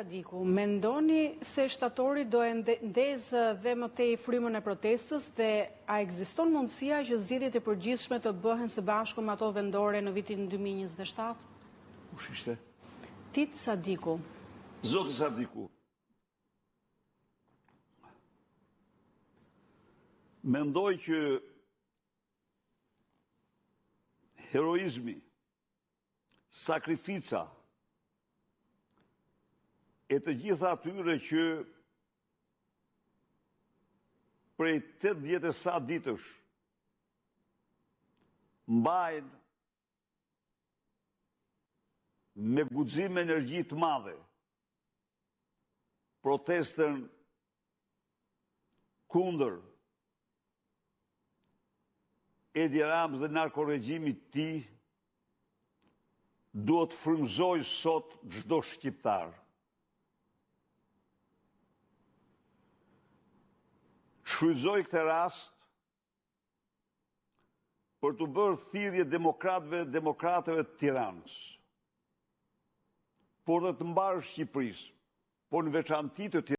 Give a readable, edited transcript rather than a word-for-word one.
Sadiku, mendoni se shtatori do e ndezë dhe më tej frymën e protestës dhe a ekziston mundësia që zgjedhjet e përgjithshme të bëhen së bashku me ato vendore në vitin 2027? Kush ishte? Tit Sadiku. Zoti Sadiku. Mendoj që heroizmi, sakrifica e të gjitha atyre që prej 80 e sa ditësh mbajnë me guxim energji të madhe protestën kundër Edi Ramës dhe narkoregjimit të tij, duhet frymëzoj sot çdo shqiptar. Shfrytëzoj këtë rast për të bërë thirrje demokratëve të Tiranës, por dhe të mbarë Shqipërisë, por në veçantë të